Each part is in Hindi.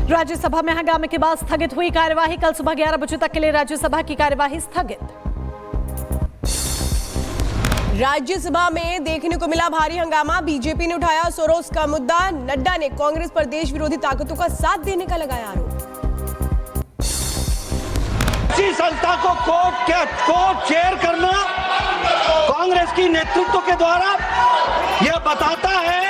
राज्यसभा में हंगामे के बाद स्थगित हुई कार्यवाही। कल सुबह 11 बजे तक के लिए राज्यसभा की कार्यवाही स्थगित। राज्यसभा में देखने को मिला भारी हंगामा। बीजेपी ने उठाया सोरोस का मुद्दा। नड्डा ने कांग्रेस पर देश विरोधी ताकतों का साथ देने का लगाया आरोप। इसी संस्था को कोर्ट चेयर करना कांग्रेस की नेतृत्व के द्वारा यह बताता है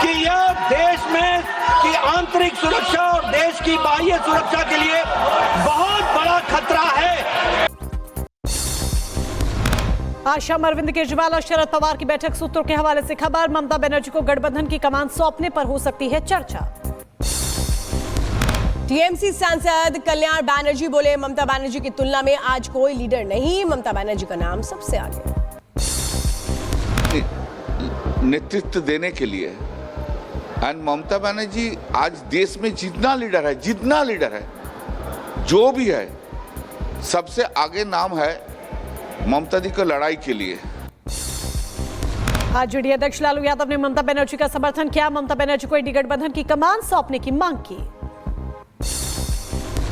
कि यह देश में की आंतरिक सुरक्षा और देश की बाह्य सुरक्षा के लिए बहुत बड़ा खतरा है। आज शाम अरविंद केजरीवाल और शरद पवार की बैठक। सूत्रों के हवाले से खबर, ममता बनर्जी को गठबंधन की कमान सौंपने पर हो सकती है चर्चा। टीएमसी सांसद कल्याण बैनर्जी बोले, ममता बनर्जी की तुलना में आज कोई लीडर नहीं, ममता बनर्जी का नाम सबसे आगे। नेतृत्व देने के लिए एंड ममता बनर्जी आज देश में जितना लीडर है जो भी है, सबसे आगे नाम है ममता दी को लड़ाई के लिए। आज जेडीयू अध्यक्ष लालू यादव ने ममता बनर्जी का समर्थन किया। ममता बनर्जी को गठबंधन की कमान सौंपने की मांग की।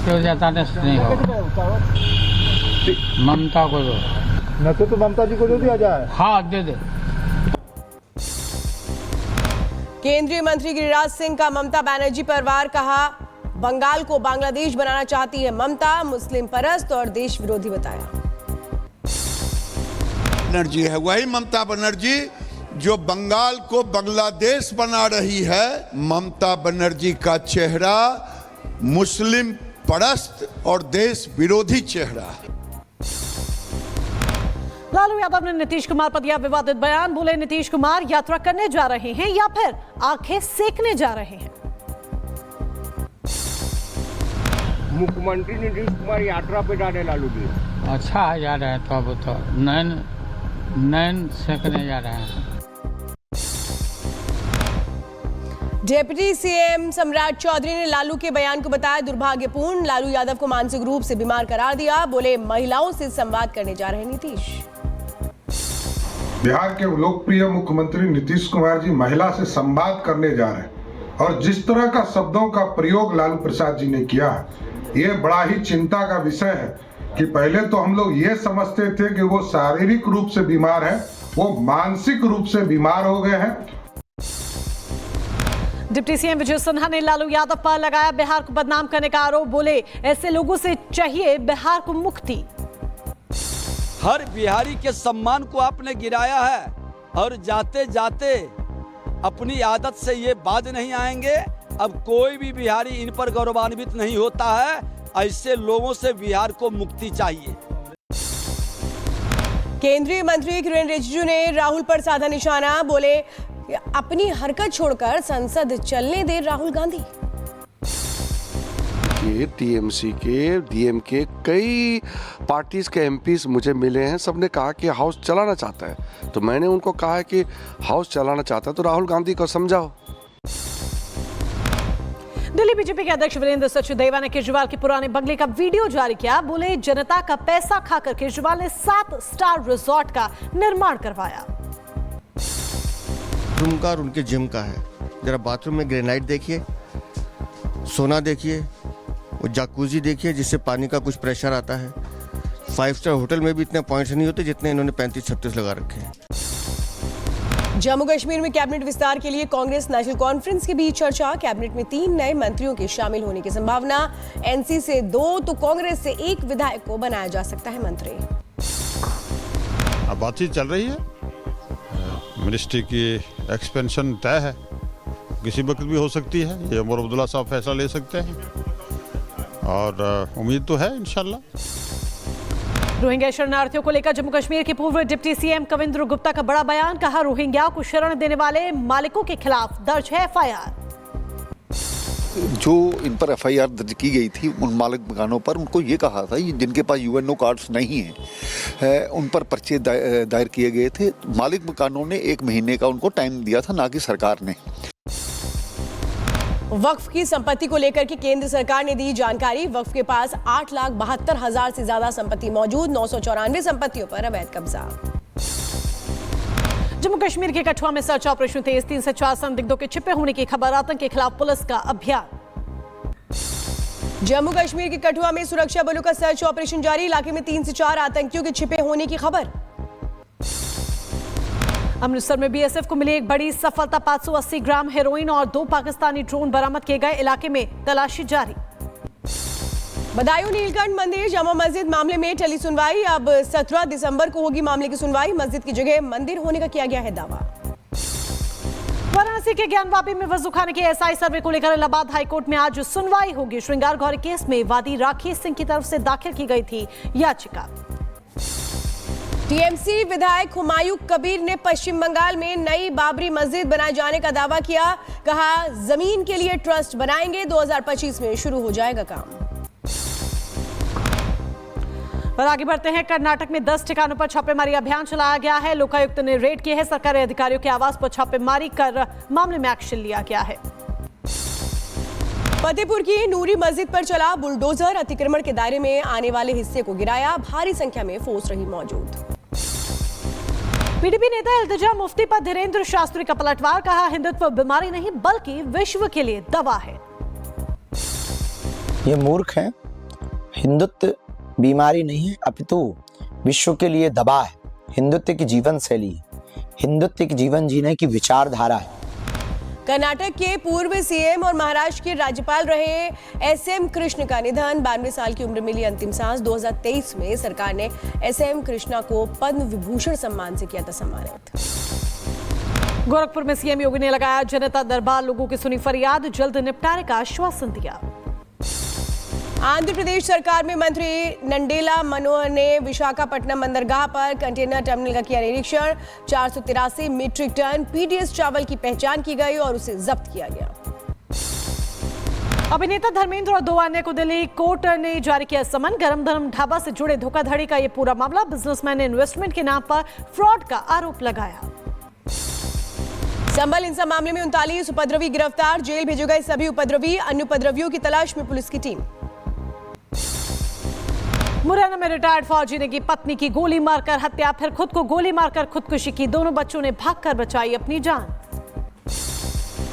नहीं होगा, ममता को दो, न तो ममता जी को दे दिया जाए। हाँ दे दे। केंद्रीय मंत्री गिरिराज सिंह का ममता बनर्जी पर वार। कहा, बंगाल को बांग्लादेश बनाना चाहती है ममता, मुस्लिम परस्त और देश विरोधी बताया। बनर्जी है वही ममता बनर्जी जो बंगाल को बांग्लादेश बना रही है। ममता बनर्जी का चेहरा मुस्लिम परस्त और देश विरोधी चेहरा। लालू यादव ने नीतीश कुमार पर दिया विवादित बयान। बोले, नीतीश कुमार यात्रा करने जा रहे हैं या फिर आंखें सेकने जा रहे हैं। मुख्यमंत्री नीतीश कुमार यात्रा पे जा रहे लालू जी। अच्छा जा रहे हैं तो अब तो नैन सेकने जा रहे हैं। डिप्टी सीएम सम्राट चौधरी ने लालू के बयान को बताया दुर्भाग्यपूर्ण। लालू यादव को मानसिक रूप से बीमार करार दिया। बोले, महिलाओं से संवाद करने जा रहे हैं नीतीश। बिहार के लोकप्रिय मुख्यमंत्री नीतीश कुमार जी महिला से संवाद करने जा रहे हैं और जिस तरह का शब्दों का प्रयोग लालू प्रसाद जी ने किया, ये बड़ा ही चिंता का विषय है कि पहले तो हम लोग ये समझते थे कि वो शारीरिक रूप से बीमार है, वो मानसिक रूप से बीमार हो गए हैं। डिप्टी सीएम विजय सिन्हा ने लालू यादव पर लगाया बिहार को बदनाम करने का आरोप। बोले, ऐसे लोगों से चाहिए बिहार को मुक्ति। हर बिहारी के सम्मान को आपने गिराया है और जाते जाते अपनी आदत से ये बाज नहीं आएंगे। अब कोई भी बिहारी इन पर गौरवान्वित नहीं होता है। ऐसे लोगों से बिहार को मुक्ति चाहिए। केंद्रीय मंत्री किरेन रिजिजू ने राहुल पर साधा निशाना। बोले, अपनी हरकत छोड़कर संसद चलने दे राहुल गांधी। टीएमसी के डीएमके कई पार्टीज के एमपीज मुझे मिले हैं, सबने कहा कि हाउस चलाना चाहता है। तो मैंने उनको कहा है कि हाउस चलाना चाहता है तो राहुल गांधी को समझाओ। दिल्ली बीजेपी के अध्यक्ष वीरेंद्र सचदेवा ने केजरीवाल के पुराने बंगले का वीडियो जारी किया। बोले, जनता का पैसा खाकर केजरीवाल ने 7 स्टार रिजॉर्ट का निर्माण करवाया। रूम का और उनके जिम का है। जरा बाथरूम में ग्रेनाइट देखिए, सोना देखिए, वो जाकूजी देखिए जिससे पानी का कुछ प्रेशर आता है। 5 स्टार होटल में भी इतने पॉइंट्स नहीं होते जितने इन्होंने 35-36 लगा रखे हैं। जम्मू कश्मीर में कैबिनेट विस्तार के लिए कांग्रेस नेशनल कॉन्फ्रेंस के बीच चर्चा। कैबिनेट में 3 नए मंत्रियों के शामिल होने की संभावना। एनसी से 2 तो कांग्रेस से 1 विधायक को बनाया जा सकता है मंत्री। अब बातचीत चल रही है, मिनिस्ट्री की एक्सपेंशन तय है, किसी वक्त भी हो सकती है। ये उमर अब्दुल्ला साहब फैसला ले सकते हैं और उम्मीद तो है इंशाल्लाह। रोहिंग्या शरणार्थियों को लेकर जम्मू कश्मीर के पूर्व डिप्टी सीएम कविंद्र गुप्ता का बड़ा बयान। कहा, रोहिंग्या को शरण देने वाले मालिकों के खिलाफ दर्ज है एफआईआर। जो इन पर एफआईआर दर्ज की गई थी उन मालिक मकानों पर, उनको ये कहा था जिनके पास यूएनओ कार्ड्स नहीं है उन पर पर्चे दायर किए गए थे। मालिक मकानों ने 1 महीने का उनको टाइम दिया था, ना कि सरकार ने। वक्फ की संपत्ति को लेकर के केंद्र सरकार ने दी जानकारी। वक्फ के पास 8,72,000 से ज्यादा संपत्ति मौजूद। 994 संपत्तियों पर अवैध कब्जा। जम्मू कश्मीर के कठुआ में सर्च ऑपरेशन तेज। 3 से 4 संदिग्धों के छिपे होने की खबर। आतंक के खिलाफ पुलिस का अभियान। जम्मू कश्मीर के कठुआ में सुरक्षा बलों का सर्च ऑपरेशन जारी, इलाके में 3 से 4 आतंकियों के छिपे होने की खबर। अमृतसर में बीएसएफ को मिली एक बड़ी सफलता, 580 ग्राम हेरोइन और 2 पाकिस्तानी ड्रोन बरामद किए गए, इलाके में तलाशी जारी। बदायूं नीलकंठ मंदिर जामा मस्जिद मामले में टली सुनवाई, अब 17 दिसंबर को होगी मामले की सुनवाई, मस्जिद की जगह मंदिर होने का किया गया है दावा। वाराणसी के ज्ञानवापी में वजू खाने के एसआई सर्वे को लेकर इलाहाबाद हाईकोर्ट में आज सुनवाई होगी। श्रृंगार गौरी केस में वादी राकेश सिंह की तरफ से दाखिल की गई थी याचिका। टीएमसी विधायक हुमायूं कबीर ने पश्चिम बंगाल में नई बाबरी मस्जिद बनाए जाने का दावा किया, कहा जमीन के लिए ट्रस्ट बनाएंगे, 2025 में शुरू हो जाएगा काम। और आगे बढ़ते हैं, कर्नाटक में 10 ठिकानों पर छापेमारी अभियान चलाया गया है। लोकायुक्त ने रेड किए हैं, सरकारी अधिकारियों के आवास पर छापेमारी कर मामले में एक्शन लिया गया है। फतेहपुर की नूरी मस्जिद पर चला बुलडोजर, अतिक्रमण के दायरे में आने वाले हिस्से को गिराया, भारी संख्या में फोर्स रही मौजूद। पीडीपी नेता इल्तिजा मुफ्ती पर धीरेन्द्र शास्त्री का पलटवार, कहा हिंदुत्व बीमारी नहीं बल्कि विश्व के लिए दवा है। ये मूर्ख है, हिंदुत्व बीमारी नहीं है अपितु विश्व के लिए दवा है। हिंदुत्व की जीवन शैली है, हिंदुत्व की जीवन जीने की विचारधारा है। कर्नाटक के पूर्व सीएम और महाराष्ट्र के राज्यपाल रहे एसएम कृष्ण का निधन, 92 साल की उम्र में ली अंतिम सांस। 2023 में सरकार ने एसएम कृष्णा को पद्म विभूषण सम्मान से किया था सम्मानित। गोरखपुर में सीएम योगी ने लगाया जनता दरबार, लोगों की सुनी फरियाद, जल्द निपटारे का आश्वासन दिया। आंध्र प्रदेश सरकार में मंत्री नंडेला मनोहर ने विशाखापट्टनम बंदरगाह पर कंटेनर टर्मिनल का किया निरीक्षण, 483 मीट्रिक टन पीडीएस चावल की पहचान की गई और उसे जब्त किया गया। अभिनेता धर्मेंद्र और 2 अन्य को दिल्ली कोर्ट ने जारी किया समन, गरम धर्म ढाबा से जुड़े धोखाधड़ी का ये पूरा मामला, बिजनेसमैन ने इन्वेस्टमेंट के नाम पर फ्रॉड का आरोप लगाया। संभल हिंसा मामले में 39 उपद्रवी गिरफ्तार, जेल भेजे गए सभी उपद्रवी, अन्य उपद्रवियों की तलाश में पुलिस की टीम। मुरैना में रिटायर्ड फौजी ने की पत्नी की गोली मारकर हत्या, फिर खुद को गोली मारकर खुदकुशी की, दोनों बच्चों ने भागकर बचाई अपनी जान।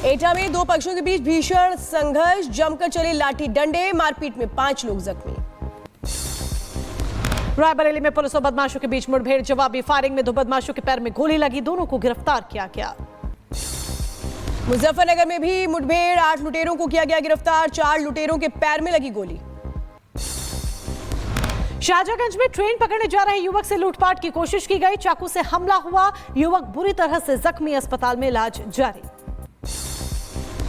एटा में 2 पक्षों के बीच भीषण संघर्ष, जमकर चले लाठी डंडे, मारपीट में 5 लोग जख्मी। रायबरेली में पुलिस और बदमाशों के बीच मुठभेड़, जवाबी फायरिंग में 2 बदमाशों के पैर में गोली लगी, दोनों को गिरफ्तार किया गया। मुजफ्फरनगर में भी मुठभेड़, 8 लुटेरों को किया गया गिरफ्तार, 4 लुटेरों के पैर में लगी गोली। शाहजहांगंज में ट्रेन पकड़ने जा रहे युवक से लूटपाट की कोशिश की गई, चाकू से हमला हुआ, युवक बुरी तरह से जख्मी, अस्पताल में इलाज जारी।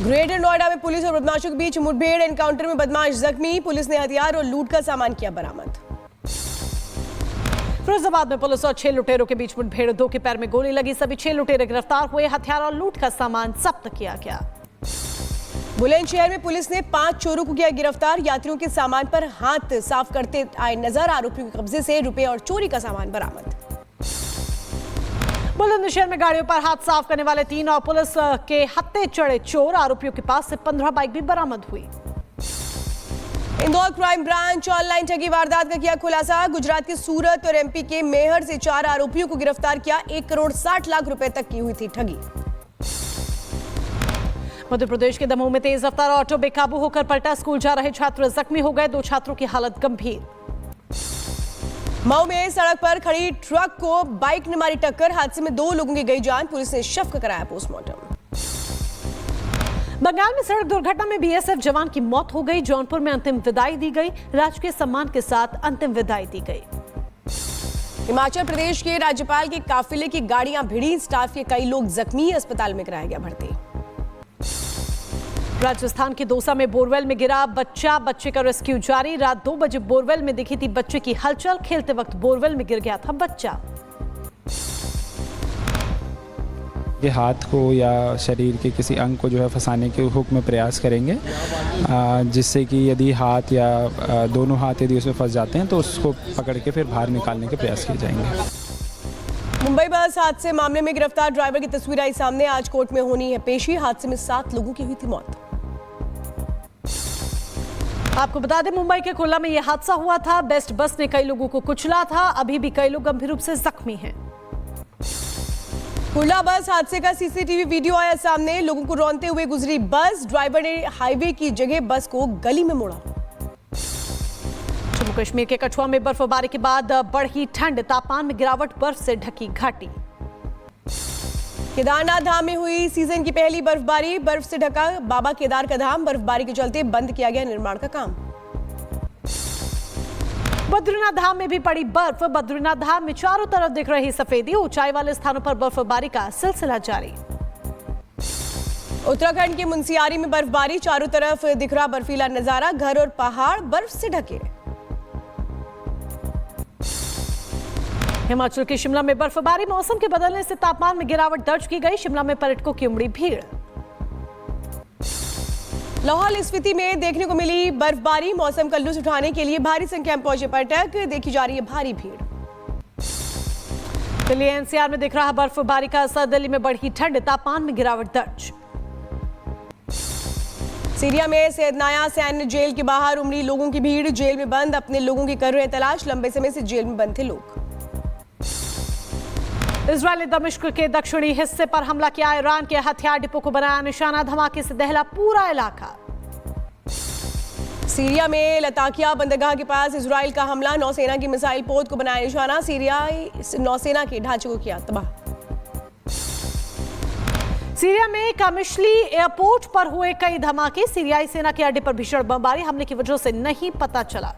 ग्रेटर नोएडा में पुलिस और बदमाशों के बीच मुठभेड़, एनकाउंटर में बदमाश जख्मी, पुलिस ने हथियार और लूट का सामान किया बरामद। फिरोजाबाद में पुलिस और 6 लुटेरों के बीच मुठभेड़, 2 के पैर में गोली लगी, सभी 6 लुटेरे गिरफ्तार हुए, हथियार और लूट का सामान जब्त किया गया। बुलंदशहर में पुलिस ने 5 चोरों को किया गिरफ्तार, यात्रियों के सामान पर हाथ साफ करते आए नजर, आरोपियों के कब्जे से रुपए और चोरी का सामान बरामद। बुलंदशहर में गाड़ियों पर हाथ साफ करने वाले 3 और पुलिस के हत्थे चढ़े चोर, आरोपियों के पास से 15 बाइक भी बरामद हुई। इंदौर क्राइम ब्रांच ऑनलाइन ठगी वारदात का किया खुलासा, गुजरात के सूरत और एमपी के मेहर से 4 आरोपियों को गिरफ्तार किया, 1 करोड़ 60 लाख रुपए तक की हुई थी ठगी। मध्य प्रदेश के दमोह में तेज रफ्तार ऑटो बेकाबू होकर पलटा, स्कूल जा रहे छात्र जख्मी हो गए, 2 छात्रों की हालत गंभीर। मऊ में सड़क पर खड़ी ट्रक को बाइक ने मारी टक्कर, हादसे में 2 लोगों की गई जान, पुलिस ने शव का कराया पोस्टमार्टम। बंगाल में सड़क दुर्घटना में बीएसएफ जवान की मौत हो गई, जौनपुर में अंतिम विदाई दी गई, राजकीय सम्मान के साथ अंतिम विदाई दी गई। हिमाचल प्रदेश के राज्यपाल के काफिले की गाड़ियां भिड़ी, स्टाफ के कई लोग जख्मी, अस्पताल में कराया गया भर्ती। राजस्थान के दौसा में बोरवेल में गिरा बच्चा, बच्चे का रेस्क्यू जारी, रात 2 बजे बोरवेल में दिखी थी बच्चे की हलचल, खेलते वक्त बोरवेल में गिर गया था बच्चा। ये हाथ को या शरीर के किसी अंग को जो है फंसाने के हुक में प्रयास करेंगे, जिससे कि यदि हाथ या दोनों हाथ यदि उसमें फंस जाते हैं तो उसको पकड़ के फिर बाहर निकालने के प्रयास किए जाएंगे। मुंबई बस हादसे मामले में गिरफ्तार ड्राइवर की तस्वीर आई सामने, आज कोर्ट में होनी है पेशी, हादसे में 7 लोगों की हुई थी मौत। आपको बता दें मुंबई के कुल्ला में यह हादसा हुआ था, बेस्ट बस ने कई लोगों को कुचला था, अभी भी कई लोग गंभीर रूप से जख्मी हैं। कुल्ला बस हादसे का सीसीटीवी वीडियो आया सामने, लोगों को रौंदते हुए गुजरी बस, ड्राइवर ने हाईवे की जगह बस को गली में मोड़ा। जम्मू कश्मीर के कठुआ में बर्फबारी के बाद बढ़ी ठंड, तापमान में गिरावट, बर्फ से ढकी घाटी। केदारनाथ धाम में हुई सीजन की पहली बर्फबारी, बर्फ से ढका बाबा केदार का धाम, बर्फबारी के चलते बंद किया गया निर्माण का काम। बद्रीनाथ धाम में भी पड़ी बर्फ, बद्रीनाथ धाम में चारों तरफ दिख रही सफेदी, ऊंचाई वाले स्थानों पर बर्फबारी का सिलसिला जारी। उत्तराखंड के मुनस्यारी में बर्फबारी, चारों तरफ दिख रहा बर्फीला नजारा, घर और पहाड़ बर्फ से ढके। हिमाचल के शिमला में बर्फबारी, मौसम के बदलने से तापमान में गिरावट दर्ज की गई, शिमला में पर्यटकों की उमड़ी भीड़। लाहौल स्पीति में देखने को मिली बर्फबारी, मौसम का लुत्फ उठाने के लिए भारी संख्या में पहुंचे पर्यटक, देखी जा रही है भारी भीड़। दिल्ली एनसीआर में दिख रहा बर्फबारी का असर, दिल्ली में बढ़ी ठंड, तापमान में गिरावट दर्ज। सीरिया में सैयदनाया सैन्य जेल के बाहर उमड़ी लोगों की भीड़, जेल में बंद अपने लोगों की कर रहे तलाश, लंबे समय से जेल में बंद थे लोग। इजरायल ने दमिश्क के दक्षिणी हिस्से पर हमला किया, ईरान के हथियार डिपो को बनाया निशाना, धमाके से दहला पूरा इलाका। सीरिया में लताकिया बंदरगाह के पास इजरायल का हमला, नौसेना की मिसाइल पोत को बनाया निशाना, सीरियाई नौसेना के ढांचे को किया तबाह। सीरिया में कामिशली एयरपोर्ट पर हुए कई धमाके, सीरियाई सेना के अड्डे पर भीषण बमबारी, हमले की वजह से नहीं पता चला।